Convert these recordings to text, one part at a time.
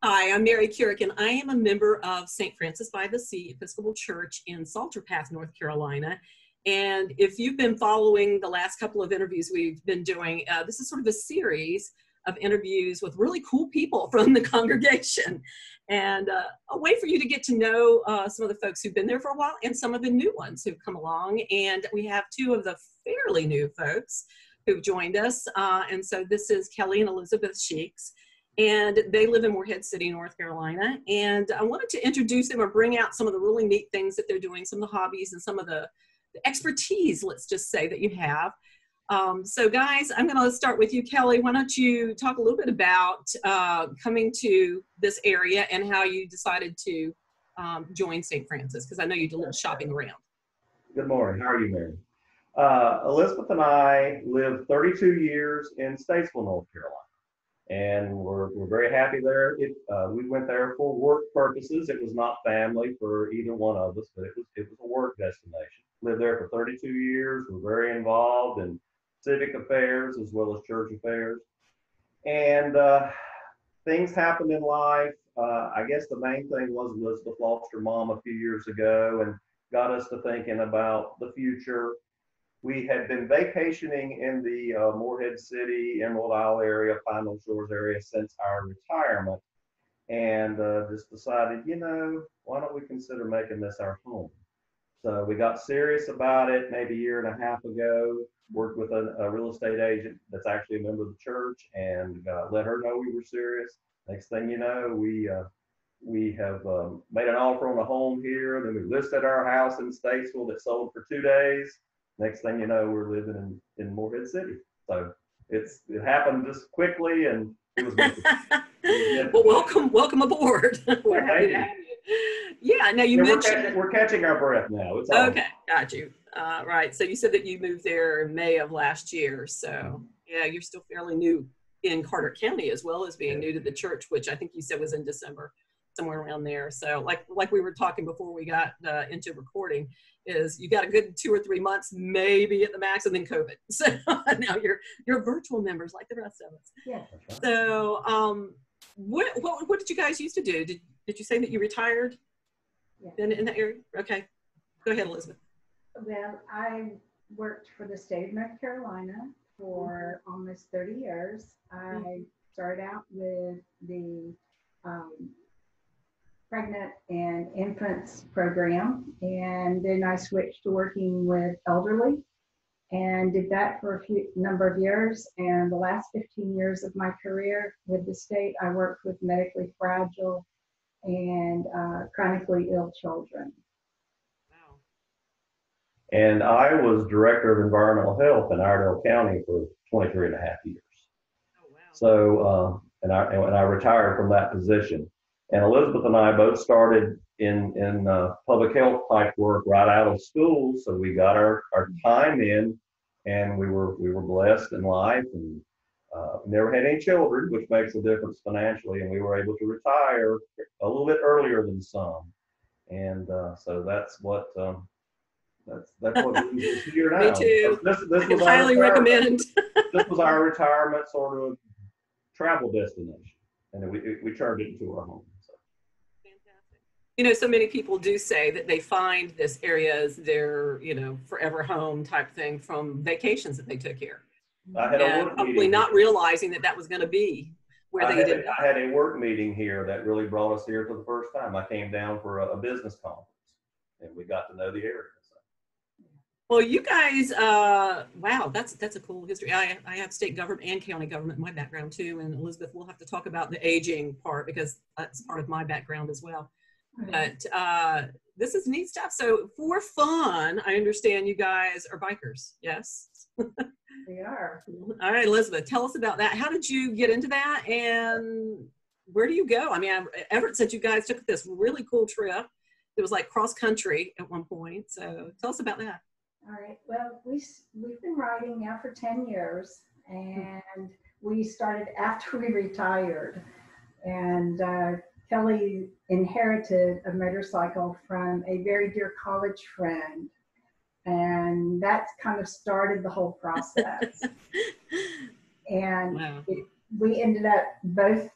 Hi, I'm Mary Kurek, and I am a member of St. Francis by the Sea Episcopal Church in Salter Path, North Carolina. And if you've been following the last couple of interviews we've been doing, this is sort of a series of interviews with really cool people from the congregation. And a way for you to get to know some of the folks who've been there for a while and some of the new ones who've come along. And we have two of the fairly new folks who've joined us. And so this is Kelly and Elizabeth Sheeks. And they live in Morehead City, North Carolina. And I wanted to introduce them or bring out some of the really neat things that they're doing, some of the hobbies and some of the expertise, let's just say, that you have. So guys, I'm going to start with you, Kelly. Why don't you talk a little bit about coming to this area and how you decided to join St. Francis, because I know you did a little shopping around. Good morning. How are you, Mary? Elizabeth and I lived 32 years in Statesville, North Carolina. And we're very happy there. We went there for work purposes. It was not family for either one of us, but it was a work destination. Lived there for 32 years. We're very involved in civic affairs as well as church affairs. And things happened in life. I guess the main thing was Elizabeth lost her mom a few years ago and got us to thinking about the future. We had been vacationing in the Morehead City, Emerald Isle area, Pine Shores area since our retirement, and just decided, why don't we consider making this our home? So we got serious about it maybe a year and a half ago, worked with a real estate agent that's actually a member of the church, and let her know we were serious. Next thing you know, we have made an offer on a home here. Then we listed our house in Statesville that sold for 2 days. Next thing you know, we're living in Morehead City. So it happened just quickly, and it was Well, welcome aboard. We're happy to have you. Yeah, now you mentioned we're catching our breath now. It's okay, got you. Right. So you said that you moved there in May of last year. So yeah, you're still fairly new in Carter County as well as being new to the church, which I think you said was in December, somewhere around there. So like we were talking before we got into recording, is you got a good 2 or 3 months, maybe at the max, and then COVID. So now you're virtual members like the rest of us. Yeah. So what did you guys used to do? Did you say that you retired? Yeah. In that area? Okay. Go ahead, Elizabeth. Well, I worked for the state of North Carolina for almost 30 years. I started out with the pregnant and infants program, and then I switched to working with elderly and did that for a number of years. And the last 15 years of my career with the state, I worked with medically fragile and chronically ill children. Wow. And I was director of environmental health in Iredell County for 23 and a half years. Oh, wow. So, and I retired from that position. And Elizabeth and I both started in public health type work right out of school. So we got our time in, and we were blessed in life, and never had any children, which makes a difference financially. And we were able to retire a little bit earlier than some. And so that's what we're here now. Me too. This I can highly recommend. This was our retirement sort of travel destination, and we turned it into our home. Fantastic. So many people do say that they find this area as their, forever home type thing from vacations that they took here. I had a work probably meeting not realizing that was going to be where they did. I had a work meeting here that really brought us here for the first time. I came down for a business conference, and we got to know the area. Well, you guys, wow, that's a cool history. I have state government and county government in my background too, and Elizabeth, we'll have to talk about the aging part because that's part of my background as well. But this is neat stuff. So for fun, I understand you guys are bikers, yes? We are. All right, Elizabeth, tell us about that. How did you get into that, and where do you go? I mean, Everett said you guys took this really cool trip. It was like cross country at one point. So tell us about that. All right. Well, we've been riding now for 10 years, and we started after we retired. And Kelly inherited a motorcycle from a very dear college friend, and that kind of started the whole process. And wow. we ended up both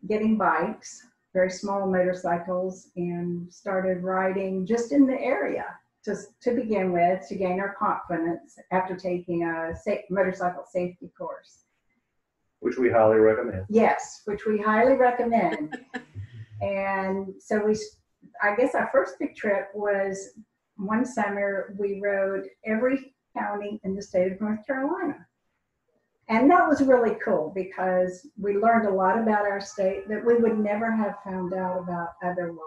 getting bikes, very small motorcycles, and started riding just in the area just to begin with, to gain our confidence after taking a motorcycle safety course. Which we highly recommend. Yes, which we highly recommend. And so I guess our first big trip was one summer we rode every county in the state of North Carolina. And that was really cool because we learned a lot about our state that we would never have found out about otherwise.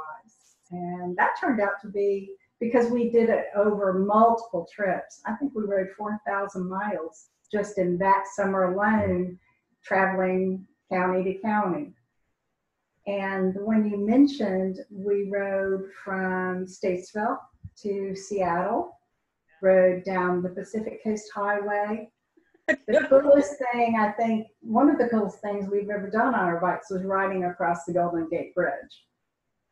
And that turned out to be, because we did it over multiple trips. I think we rode 4,000 miles just in that summer alone, traveling county to county. And when you mentioned, we rode from Statesville to Seattle, rode down the Pacific Coast Highway. The coolest thing, I think, one of the coolest things we've ever done on our bikes was riding across the Golden Gate Bridge.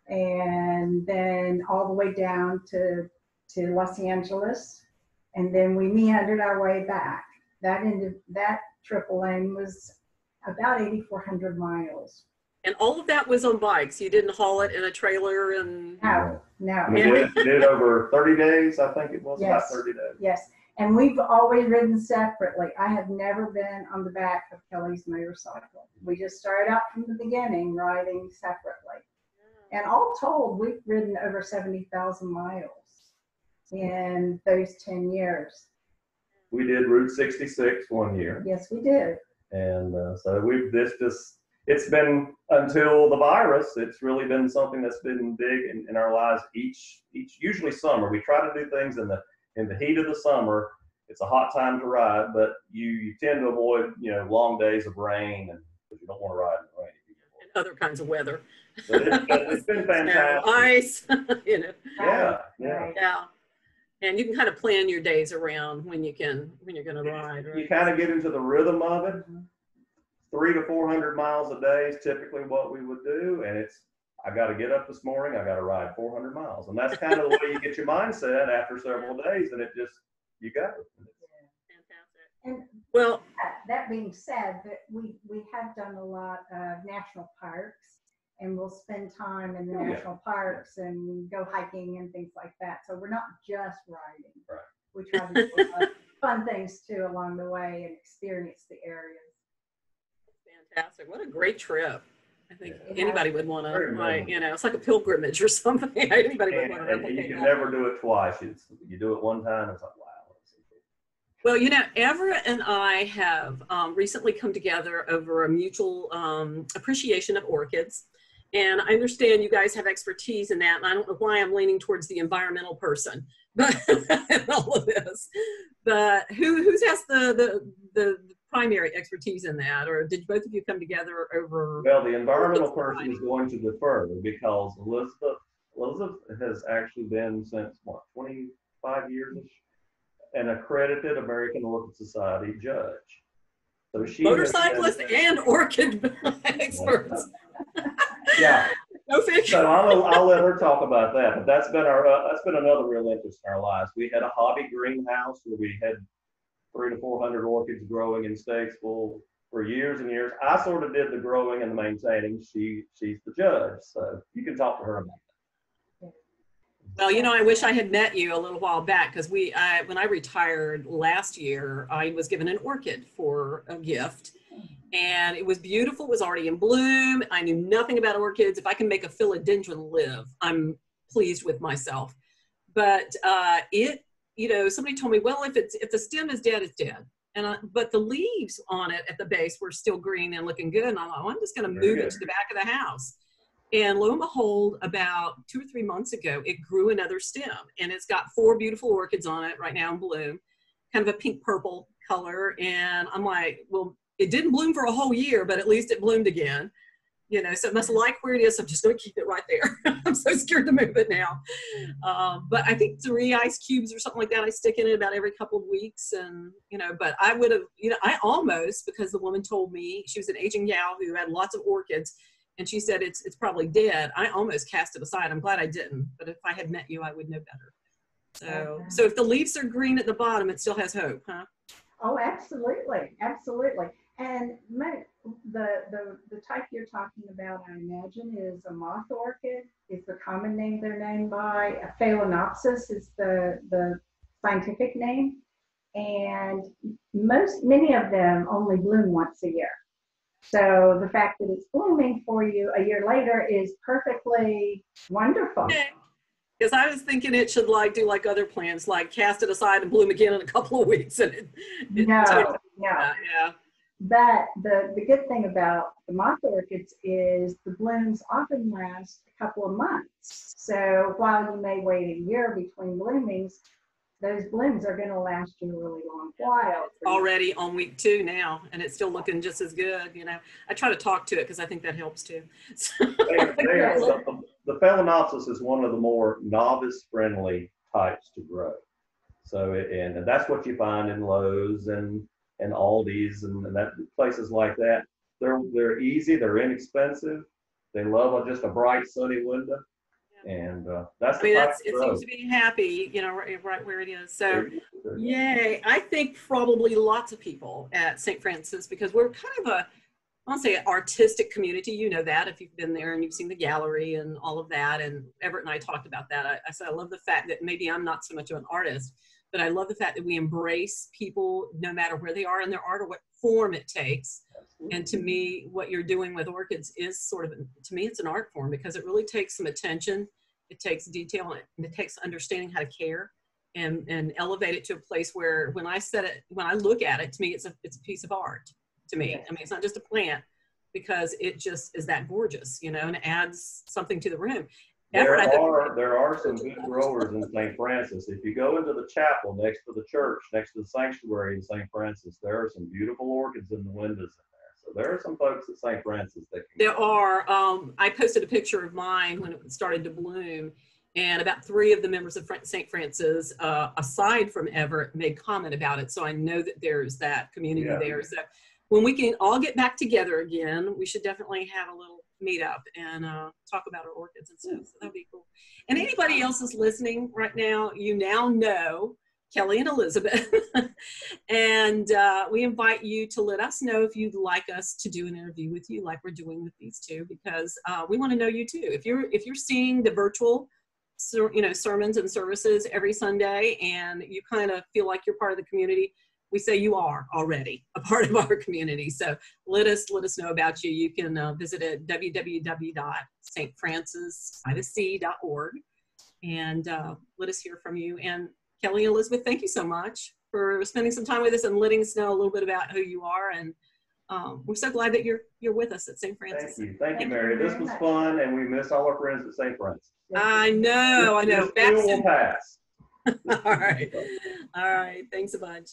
And then all the way down to Los Angeles. And then we meandered our way back. That triple lane was about 8,400 miles. And all of that was on bikes. You didn't haul it in a trailer and... No. We did it over 30 days, I think it was, Yes. about 30 days. Yes. And we've always ridden separately. I have never been on the back of Kelly's motorcycle. We just started out from the beginning riding separately. And all told, we've ridden over 70,000 miles in those 10 years. We did Route 66 one year. Yes, we did. And so it's been, until the virus, it's really been something that's been big in our lives usually summer. We try to do things in the heat of the summer. It's a hot time to ride, but you tend to avoid, long days of rain, and because you don't want to ride in the rain. And other kinds of weather. But it's been fantastic. Snow, ice, Yeah. And you can kind of plan your days around when you're going to ride. Right? You kind of get into the rhythm of it. 300 to 400 miles a day is typically what we would do, and I got to get up this morning, I got to ride 400 miles, and that's kind of the way you get your mindset after several days, and you got it. Fantastic. And well, that being said, that we have done a lot of national parks, and we'll spend time in the national parks and go hiking and things like that. So we're not just riding. Right. We try to do a lot of fun things too along the way and experience the areas. Fantastic. What a great trip. I think Yeah. anybody would want to, it's like a pilgrimage or something. Anybody would want to replicate And you can that. never do it twice. You do it one time, it's like, wow. Well, Everett and I have recently come together over a mutual appreciation of orchids. And I understand you guys have expertise in that, and I don't know why I'm leaning towards the environmental person, but in all of this. But who's has the primary expertise in that, or did both of you come together over? Well, the environmental person is going to defer because Elizabeth has actually been since 25 years-ish, an accredited American Orchid Society judge. So she Motorcyclist and orchid experts. Yeah. No fiction. So I'll let her talk about that. But that's been another real interest in our lives. We had a hobby greenhouse where we had 300 to 400 orchids growing in Statesville for years and years. I sort of did the growing and the maintaining. She's the judge, so you can talk to her about that. Well, I wish I had met you a little while back because when I retired last year, I was given an orchid for a gift. And it was beautiful. It was already in bloom. I knew nothing about orchids. If I can make a philodendron live, I'm pleased with myself. But somebody told me, well, if the stem is dead, it's dead. But the leaves on it at the base were still green and looking good. And I thought, I'm just going to move it to the back of the house. And lo and behold, about 2 or 3 months ago, it grew another stem. And it's got 4 beautiful orchids on it right now in bloom, kind of a pink purple color. And I'm like, well, it didn't bloom for a whole year, but at least it bloomed again. So it must like where it is. I'm just going to keep it right there. I'm so scared to move it now. But I think 3 ice cubes or something like that, I stick in it about every couple of weeks. And, but I would have, I almost, because the woman told me, she was an aging gal who had lots of orchids, and she said, it's probably dead. I almost cast it aside. I'm glad I didn't. But if I had met you, I would know better. So if the leaves are green at the bottom, it still has hope, huh? Oh, absolutely. Absolutely. And the type you're talking about, I imagine, is a moth orchid. Is the common name they're named by. A Phalaenopsis is the scientific name. And many of them only bloom once a year. So the fact that it's blooming for you a year later is perfectly wonderful. Because I was thinking it should do like other plants, like cast it aside and bloom again in a couple of weeks. And no. Yeah. But the good thing about the moth orchids is the blooms often last a couple of months. So while you may wait a year between bloomings, those blooms are going to last you a really long while. It's already on week 2 now, and it's still looking just as good. I try to talk to it because I think that helps too. The Phalaenopsis is one of the more novice-friendly types to grow. So, and that's what you find in Lowe's and Aldi's and that places like that. They're easy, they're inexpensive. They love just a bright sunny window. And that's it seems to be happy, right where it is. So, yay. I think probably lots of people at St. Francis, because we're kind of I want to say an artistic community. You know that if you've been there and you've seen the gallery and all of that. And Everett and I talked about that. I said I love the fact that maybe I'm not so much of an artist, but I love the fact that we embrace people no matter where they are in their art or what form it takes. And to me, what you're doing with orchids is to me, it's an art form because it really takes some attention. It takes detail and it takes understanding how to care and elevate it to a place where when I look at it, to me, it's a piece of art to me. I mean, it's not just a plant because it just is that gorgeous, and it adds something to the room. There are some good growers in St. Francis. If you go into the chapel next to the church, next to the sanctuary in St. Francis, there are some beautiful orchids in the windows in there. So there are some folks at St. Francis that can. There are. I posted a picture of mine when it started to bloom, and about 3 of the members of St. Francis, aside from Everett, made comment about it. So I know that there's that community there. So when we can all get back together again, we should definitely have a little meet up and talk about our orchids and stuff. So that'd be cool. And anybody else is listening right now, you now know Kelly and Elizabeth. And we invite you to let us know if you'd like us to do an interview with you like we're doing with these two, because we want to know you too. If you're seeing the virtual sermons and services every Sunday and you kind of feel like you're part of the community, we say you are already a part of our community. So let us know about you. You can visit at www.stfrancis.org and let us hear from you. And Kelly and Elizabeth, thank you so much for spending some time with us and letting us know a little bit about who you are. And we're so glad that you're with us at St. Francis. Thank you, Mary. This was fun, and we miss all our friends at St. Francis. I know. This will pass. All right. Thanks a bunch.